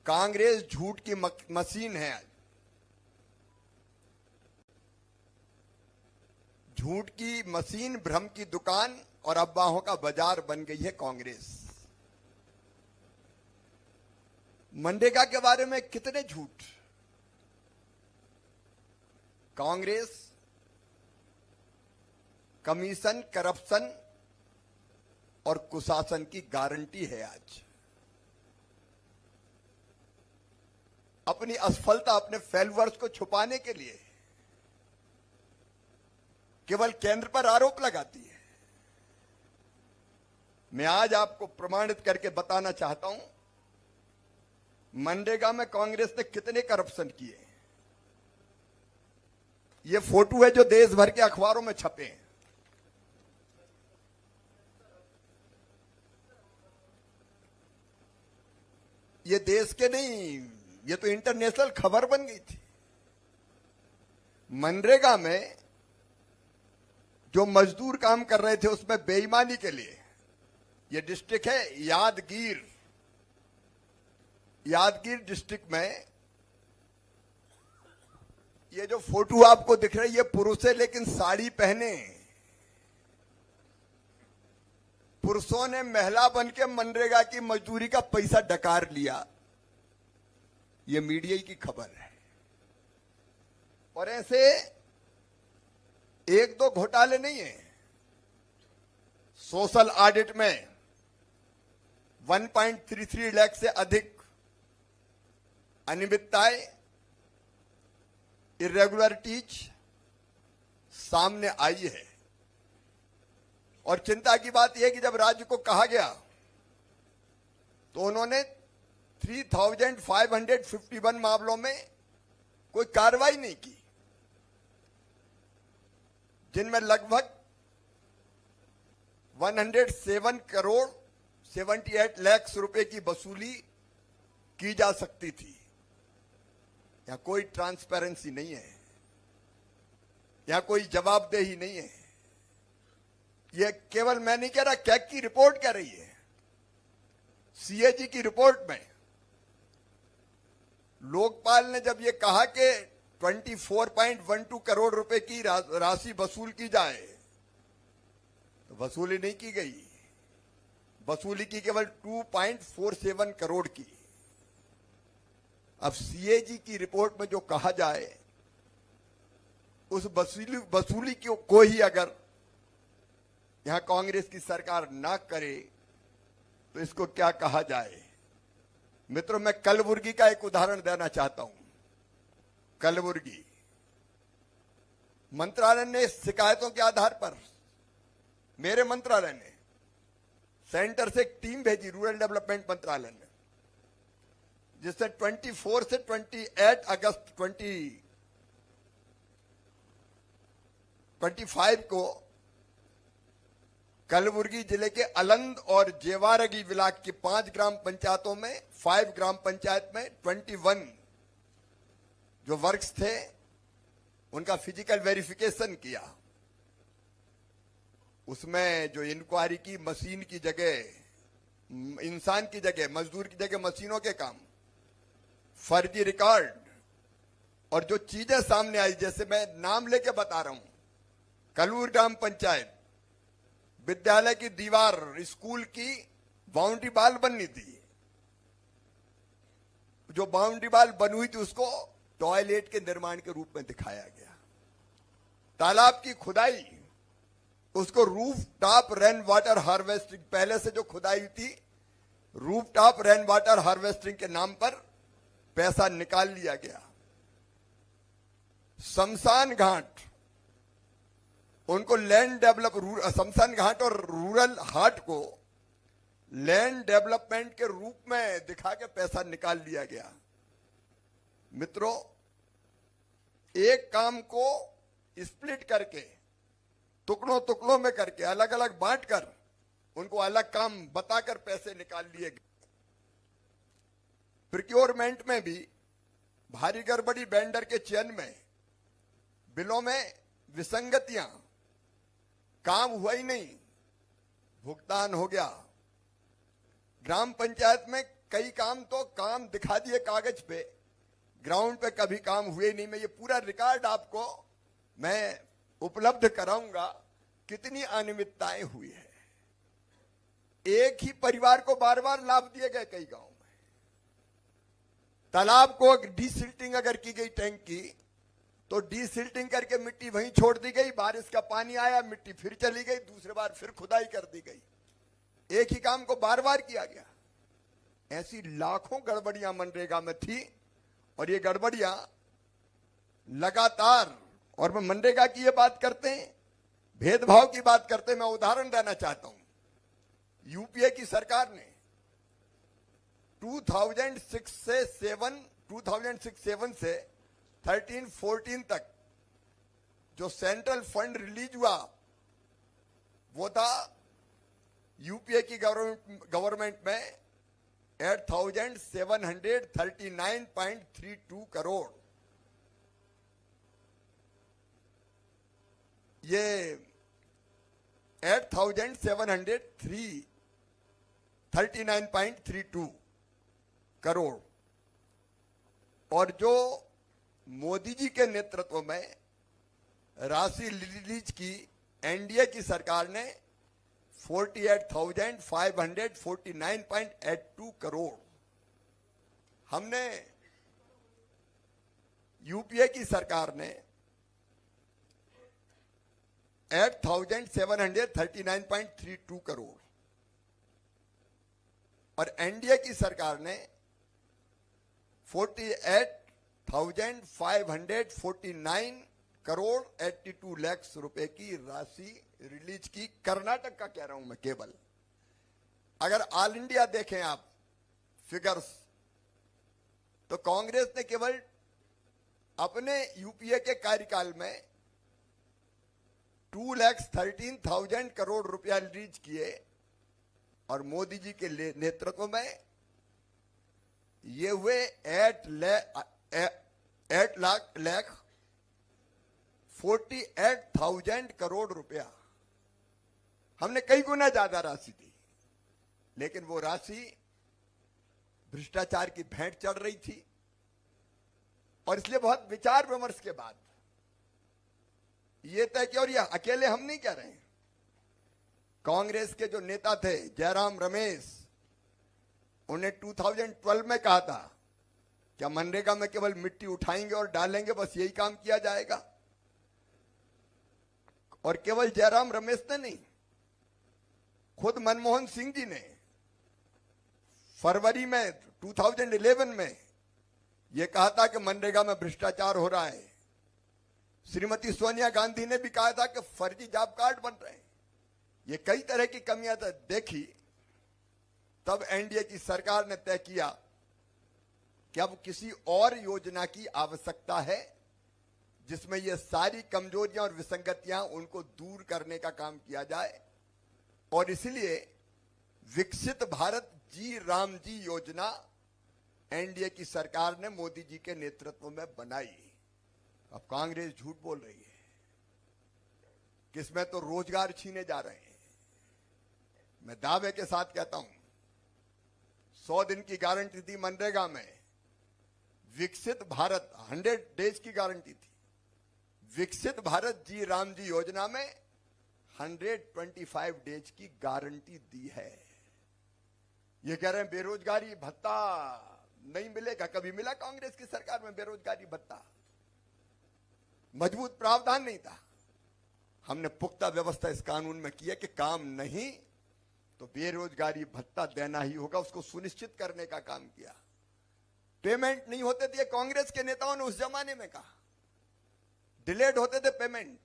कांग्रेस झूठ की मशीन है। झूठ की मशीन, भ्रम की दुकान और अफवाहों का बाजार बन गई है कांग्रेस। मनरेगा के बारे में कितने झूठ। कांग्रेस कमीशन, करप्शन और कुशासन की गारंटी है। आज अपनी असफलता, अपने फेल्यूअर्स को छुपाने के लिए केवल केंद्र पर आरोप लगाती है। मैं आज आपको प्रमाणित करके बताना चाहता हूं, मनरेगा में कांग्रेस ने कितने करप्शन किए। ये फोटो है जो देश भर के अखबारों में छपे हैं। ये देश के नहीं, ये तो इंटरनेशनल खबर बन गई थी। मनरेगा में जो मजदूर काम कर रहे थे उसमें बेईमानी के लिए, ये डिस्ट्रिक्ट है यादगीर। यादगीर डिस्ट्रिक्ट में ये जो फोटो आपको दिख रही है, ये पुरुष है लेकिन साड़ी पहने। पुरुषों ने महिला बन के मनरेगा की मजदूरी का पैसा डकार लिया। ये मीडिया की खबर है। और ऐसे एक दो घोटाले नहीं है। सोशल ऑडिट में 1.33 लाख से अधिक अनियमितताएं, इरेगुलरिटीज सामने आई है। और चिंता की बात यह कि जब राज्य को कहा गया तो उन्होंने 3551 मामलों में कोई कार्रवाई नहीं की, जिनमें लगभग 107 करोड़ 78 लाख रुपए की वसूली की जा सकती थी। यहां कोई ट्रांसपेरेंसी नहीं है, यहां कोई जवाबदेही नहीं है। यह केवल मैं नहीं कह रहा, कैग की रिपोर्ट कह रही है। सीएजी की रिपोर्ट में लोकपाल ने जब यह कहा कि 24.12 करोड़ रुपए की राशि वसूल की जाए, तो वसूली नहीं की गई। वसूली की केवल 2.47 करोड़ की। अब सीएजी की रिपोर्ट में जो कहा जाए, उस वसूली को ही अगर यहां कांग्रेस की सरकार ना करे तो इसको क्या कहा जाए। मित्रों, मैं कलबुर्गी का एक उदाहरण देना चाहता हूं। कलबुर्गी मंत्रालय ने शिकायतों के आधार पर, मेरे मंत्रालय ने सेंटर से एक टीम भेजी, रूरल डेवलपमेंट मंत्रालय ने, जिसने 24 से 28 अगस्त 2025 को कलबुर्गी जिले के अलंद और जेवारगी ब्लॉक की 5 ग्राम पंचायतों में, 5 ग्राम पंचायत में 21 जो वर्क्स थे उनका फिजिकल वेरिफिकेशन किया। उसमें जो इंक्वायरी की मशीन की जगह, इंसान की जगह, मजदूर की जगह मशीनों के काम, फर्जी रिकॉर्ड और जो चीजें सामने आई, जैसे मैं नाम लेके बता रहा हूं, कलूर ग्राम पंचायत, विद्यालय की दीवार, स्कूल की बाउंड्री वॉल बननी थी। जो बाउंड्री वॉल बनी हुई थी उसको टॉयलेट के निर्माण के रूप में दिखाया गया। तालाब की खुदाई, उसको roof top rain water harvesting, पहले से जो खुदाई थी roof top rain water harvesting के नाम पर पैसा निकाल लिया गया। शमशान घाट, उनको लैंड डेवलप, शमशान घाट और रूरल हाट को लैंड डेवलपमेंट के रूप में दिखा के पैसा निकाल लिया गया। मित्रों, एक काम को स्प्लिट करके, टुकड़ों टुकड़ों में करके, अलग अलग बांट कर, उनको अलग काम बताकर पैसे निकाल लिए गए। प्रिक्योरमेंट में भी भारी गड़बड़ी, वेंडर के चयन में, बिलों में विसंगतियां, काम हुआ ही नहीं, भुगतान हो गया। ग्राम पंचायत में कई काम तो काम दिखा दिए कागज पे, ग्राउंड पे कभी काम हुए नहीं। मैं ये पूरा रिकॉर्ड आपको मैं उपलब्ध कराऊंगा कितनी अनियमितताएं हुई है। एक ही परिवार को बार बार लाभ दिए गए कई गांव में। तालाब को डीसिल्टिंग अगर की गई टैंक की, तो डीसिल्टिंग करके मिट्टी वहीं छोड़ दी गई, बारिश का पानी आया, मिट्टी फिर चली गई, दूसरे बार फिर खुदाई कर दी गई। एक ही काम को बार बार किया गया। ऐसी लाखों गड़बड़ियां मनरेगा में थी, और ये गड़बड़ियां लगातार, और मैं मनरेगा की ये बात करते हैं, भेदभाव की बात करते हैं। मैं उदाहरण देना चाहता हूं। यूपीए की सरकार ने 2006 से 2006-7 से 13-14 तक जो सेंट्रल फंड रिलीज हुआ, वो था यूपीए की गवर्नमेंट में 8,739.32 करोड़। ये 8,739.32 करोड़, और जो मोदी जी के नेतृत्व में राशि रिलीज की एनडीए की सरकार ने 48,549.82 करोड़। हमने यूपीए की सरकार ने 8,739.32 करोड़, और एनडीए की सरकार ने 48,549 करोड़ 82 लाख रुपए की राशि रिलीज की। कर्नाटक का कह रहा हूं मैं केवल। अगर ऑल इंडिया देखें आप फिगर्स, तो कांग्रेस ने केवल अपने यूपीए के कार्यकाल में 2,13,000 करोड़ रुपया रिलीज किए, और मोदी जी के नेतृत्व में ये हुए 8,48,000 करोड़ रुपया। हमने कई गुना ज्यादा राशि दी, लेकिन वो राशि भ्रष्टाचार की भेंट चढ़ रही थी। और इसलिए बहुत विचार विमर्श के बाद ये तय किया, और ये अकेले हम नहीं कह रहे हैं। कांग्रेस के जो नेता थे जयराम रमेश, उन्हें 2012 में कहा था क्या मनरेगा में केवल मिट्टी उठाएंगे और डालेंगे, बस यही काम किया जाएगा। और केवल जयराम रमेश ने नहीं, खुद मनमोहन सिंह जी ने फरवरी में 2011 में यह कहा था कि मनरेगा में भ्रष्टाचार हो रहा है। श्रीमती सोनिया गांधी ने भी कहा था कि फर्जी जॉब कार्ड बन रहे हैं। ये कई तरह की कमियां देखी, तब एनडीए की सरकार ने तय किया कि अब किसी और योजना की आवश्यकता है जिसमें ये सारी कमजोरियां और विसंगतियां उनको दूर करने का काम किया जाए। और इसलिए विकसित भारत जी राम जी योजना एनडीए की सरकार ने मोदी जी के नेतृत्व में बनाई। अब कांग्रेस झूठ बोल रही है कि इसमें तो रोजगार छीने जा रहे हैं। मैं दावे के साथ कहता हूं, 100 दिन की गारंटी थी मनरेगा में, विकसित भारत 100 डेज की गारंटी थी। विकसित भारत जी राम जी योजना में 125 डेज की गारंटी दी है। ये कह रहे हैं बेरोजगारी भत्ता नहीं मिलेगा। कभी मिला कांग्रेस की सरकार में बेरोजगारी भत्ता? मजबूत प्रावधान नहीं था। हमने पुख्ता व्यवस्था इस कानून में की है कि काम नहीं तो बेरोजगारी भत्ता देना ही होगा, उसको सुनिश्चित करने का काम किया। पेमेंट नहीं होते थे, कांग्रेस के नेताओं ने उस जमाने में कहा, डिलेड होते थे पेमेंट।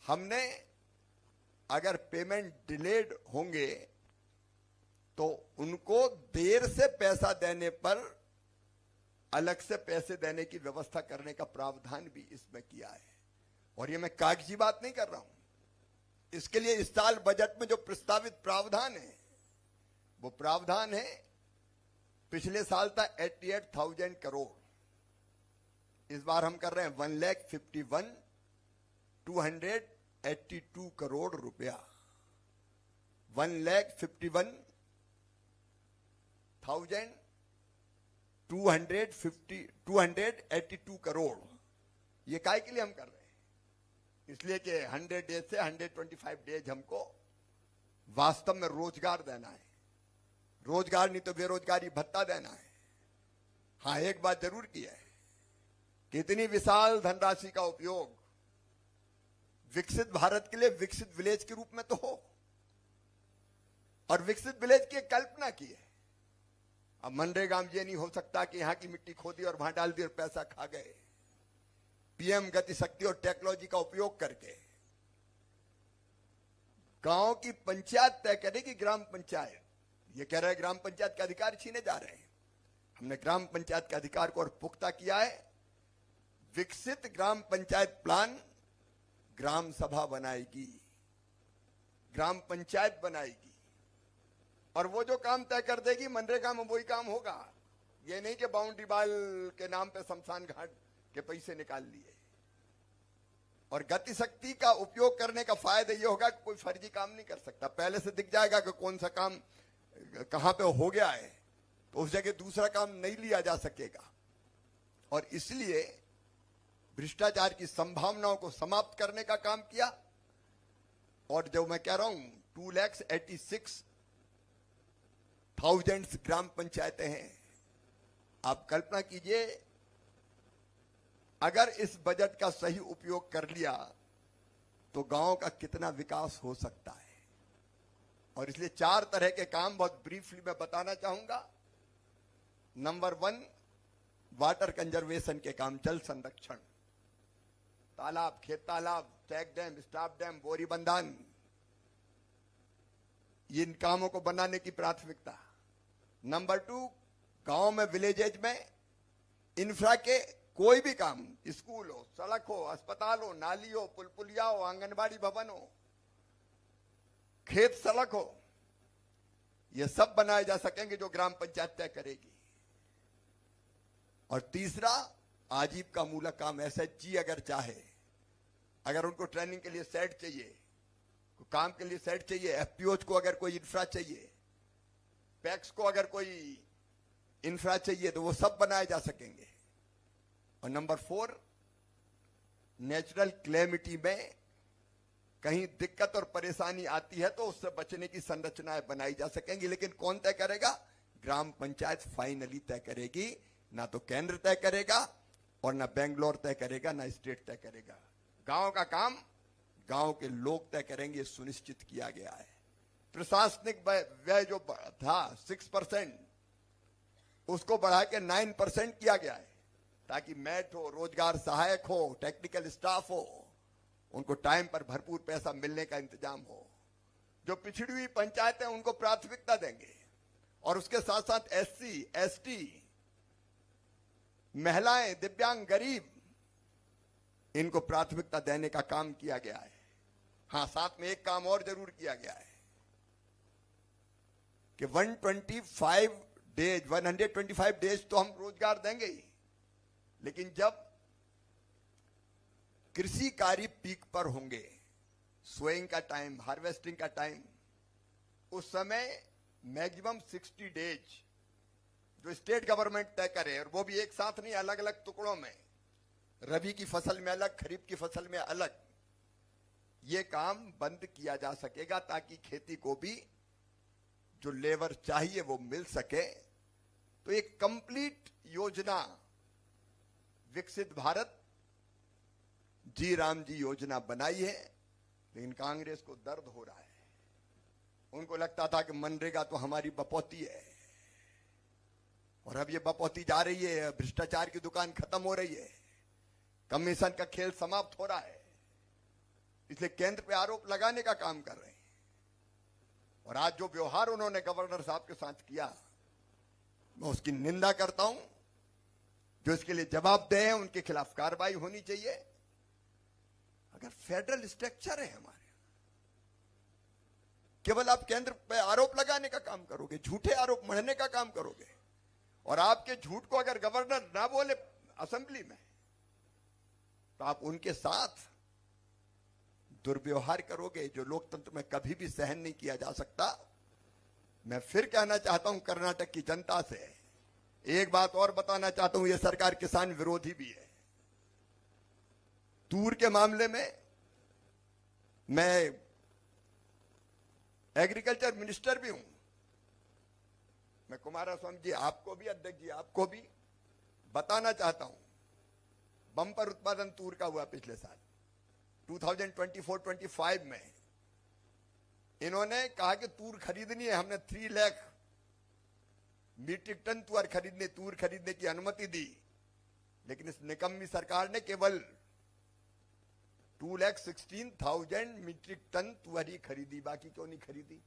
हमने अगर पेमेंट डिलेड होंगे तो उनको देर से पैसा देने पर अलग से पैसे देने की व्यवस्था करने का प्रावधान भी इसमें किया है। और ये मैं कागजी बात नहीं कर रहा हूं। इसके लिए इस साल बजट में जो प्रस्तावित प्रावधान है, वो प्रावधान है, पिछले साल था 88,000 करोड़, इस बार हम कर रहे हैं 1,51,282 करोड़ रुपया। 282 करोड़। ये काय के लिए हम कर रहे हैं? इसलिए कि 100 डेज से 125 डेज हमको वास्तव में रोजगार देना है। रोजगार नहीं तो बेरोजगारी भत्ता देना है। हाँ, एक बात जरूर की है कि इतनी विशाल धनराशि का उपयोग विकसित भारत के लिए विकसित विलेज के रूप में तो हो, और विकसित विलेज की कल्पना की है। अब मनरेगा में ये नहीं हो सकता कि यहां की मिट्टी खोदी और वहां डाल दी और पैसा खा गए। पीएम गति शक्ति और टेक्नोलॉजी का उपयोग करके गांव की पंचायत तय करेगी। ग्राम पंचायत ये कह रहे हैं ग्राम पंचायत के अधिकार छीने जा रहे हैं। हमने ग्राम पंचायत के अधिकार को और पुख्ता किया है। विकसित ग्राम पंचायत प्लान ग्राम सभा बनाएगी, ग्राम पंचायत बनाएगी, और वो जो काम तय कर देगी मनरेगा में वही काम होगा। ये नहीं कि बाउंड्री वाल के नाम पे शमशान घाट के पैसे निकाल लिए। और गति शक्ति का उपयोग करने का फायदा ये होगा कि कोई फर्जी काम नहीं कर सकता। पहले से दिख जाएगा कि कौन सा काम कहां पे हो गया है, तो उस जगह दूसरा काम नहीं लिया जा सकेगा। और इसलिए भ्रष्टाचार की संभावनाओं को समाप्त करने का काम किया। और जो मैं कह रहा हूं 2,86,000 ग्राम पंचायतें हैं। आप कल्पना कीजिए, अगर इस बजट का सही उपयोग कर लिया तो गांव का कितना विकास हो सकता है। और इसलिए 4 तरह के काम बहुत ब्रीफली मैं बताना चाहूंगा। नंबर 1, वाटर कंजर्वेशन के काम, जल संरक्षण, तालाब, खेत तालाब, चेक डैम, स्टाफ डैम, बोरी बंधान, इन कामों को बनाने की प्राथमिकता। नंबर 2, गांव में विलेजेज में इंफ्रा के कोई भी काम, स्कूल हो, सड़क हो, अस्पताल हो, नाली हो, पुल पुलिया हो, आंगनबाड़ी भवन हो, खेत सड़क हो, ये सब बनाए जा सकेंगे जो ग्राम पंचायत तय करेगी। और तीसरा, आजीविका मूलक काम, एसएचजी अगर चाहे, अगर उनको ट्रेनिंग के लिए सेट चाहिए, काम के लिए सेट चाहिए, एफपीओज को अगर कोई इंफ्रा चाहिए, पैक्स को अगर कोई इंफ्रा चाहिए, तो वो सब बनाए जा सकेंगे। और नंबर 4, नेचुरल क्लेमिटी में कहीं दिक्कत और परेशानी आती है तो उससे बचने की संरचनाएं बनाई जा सकेंगी। लेकिन कौन तय करेगा? ग्राम पंचायत फाइनली तय करेगी। ना तो केंद्र तय करेगा और ना बेंगलोर तय करेगा, ना स्टेट तय करेगा। गांव का काम गांव के लोग तय करेंगे, सुनिश्चित किया गया है। प्रशासनिक व्यय जो था 6%, उसको बढ़ा के 9% किया गया है, ताकि मैट हो, रोजगार सहायक हो, टेक्निकल स्टाफ हो, उनको टाइम पर भरपूर पैसा मिलने का इंतजाम हो। जो पिछड़ी हुई पंचायतें उनको प्राथमिकता देंगे, और उसके साथ साथ एससी, एसटी, महिलाएं, दिव्यांग, गरीब, इनको प्राथमिकता देने का काम किया गया है। हां, साथ में एक काम और जरूर किया गया है कि 125 डेज तो हम रोजगार देंगे ही, लेकिन जब कृषि कार्य पीक पर होंगे, सोइंग का टाइम, हार्वेस्टिंग का टाइम, उस समय मैक्सिमम 60 डेज जो स्टेट गवर्नमेंट तय करे, और वो भी एक साथ नहीं, अलग अलग टुकड़ों में, रबी की फसल में अलग, खरीफ की फसल में अलग, ये काम बंद किया जा सकेगा, ताकि खेती को भी जो लेबर चाहिए वो मिल सके। तो एक कंप्लीट योजना, विकसित भारत जी राम जी योजना बनाई है। लेकिन कांग्रेस को दर्द हो रहा है। उनको लगता था कि मनरेगा तो हमारी बपौती है, और अब ये बपौती जा रही है, भ्रष्टाचार की दुकान खत्म हो रही है, कमीशन का खेल समाप्त हो रहा है। इसलिए केंद्र पे आरोप लगाने का काम कर रहे हैं। और आज जो व्यवहार उन्होंने गवर्नर साहब के साथ किया, मैं उसकी निंदा करता हूं। जो इसके लिए जवाबदेह हैं उनके खिलाफ कार्रवाई होनी चाहिए। अगर फेडरल स्ट्रक्चर है हमारे, केवल आप केंद्र पे आरोप लगाने का काम करोगे, झूठे आरोप मढ़ने का काम करोगे, और आपके झूठ को अगर गवर्नर ना बोले असेंबली में, तो आप उनके साथ दुर्व्यवहार करोगे, जो लोकतंत्र में कभी भी सहन नहीं किया जा सकता। मैं फिर कहना चाहता हूं कर्नाटक की जनता से, एक बात और बताना चाहता हूं, यह सरकार किसान विरोधी भी है। तूर के मामले में मैं एग्रीकल्चर मिनिस्टर भी हूं। मैं कुमारस्वामी जी, आपको भी, अध्यक्ष जी आपको भी बताना चाहता हूं, बम्पर उत्पादन तूर का हुआ पिछले साल 2024-25 में। इन्होंने कहा कि तूर खरीदनी है, हमने 3 लाख मीट्रिक टन तूर खरीदने की अनुमति दी, लेकिन इस निकम्मी सरकार ने केवल 2,16,000 मीट्रिक टन तुअर ही खरीदी, बाकी क्यों नहीं खरीदी?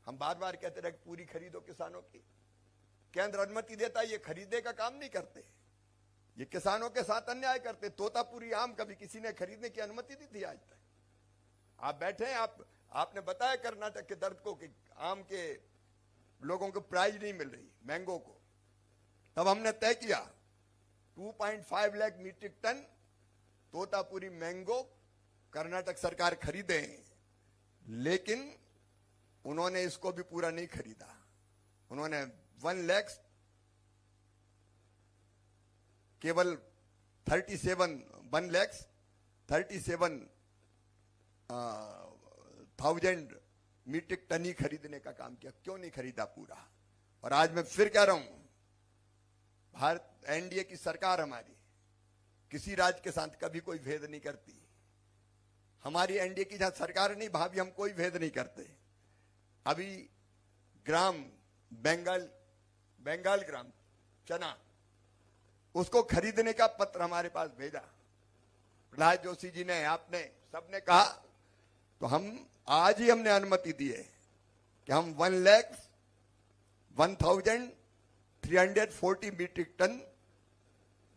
हम बार बार कहते रहे पूरी खरीदो किसानों की। केंद्र अनुमति देता, ये खरीदे का काम नहीं करते, ये किसानों के साथ अन्याय करते। तोतापुरी आम कभी किसी ने खरीदने की अनुमति दी थी आज तक? आप बैठे हैं, आपने बताया कर्नाटक के दर्द को कि आम के लोगों को प्राइस नहीं मिल रही, मैंगो को। तब हमने तय किया 2.5 lakh metric ton Totapuri mango Karnataka सरकार खरीदे, लेकिन उन्होंने इसको भी पूरा नहीं खरीदा। उन्होंने 1 लाख केवल 1,37,000 मीट्रिक टन ही खरीदने का काम किया। क्यों नहीं खरीदा पूरा? और आज मैं फिर कह रहा हूं, भारत एनडीए की सरकार हमारी किसी राज्य के साथ कभी कोई भेद नहीं करती। हमारी एनडीए की जहां सरकार नहीं, वहां भी हम कोई भेद नहीं करते। अभी ग्राम बंगाल ग्राम चना, उसको खरीदने का पत्र हमारे पास भेजा प्रहलाद जोशी जी ने, आपने, सबने कहा, तो हम आज ही हमने अनुमति दी है कि हम 1,01,340 मीट्रिक टन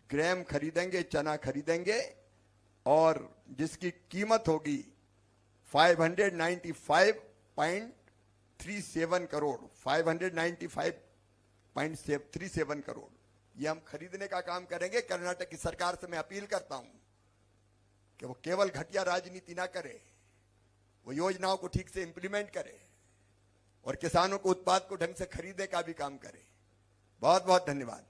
ग्राम खरीदेंगे, चना खरीदेंगे, और जिसकी कीमत होगी 595.37 करोड़, 595.37 करोड़, ये हम खरीदने का काम करेंगे। कर्नाटक की सरकार से मैं अपील करता हूं कि वो केवल घटिया राजनीति ना करे, वो योजनाओं को ठीक से इंप्लीमेंट करे और किसानों को उत्पाद को ढंग से खरीदने का भी काम करे। बहुत बहुत धन्यवाद।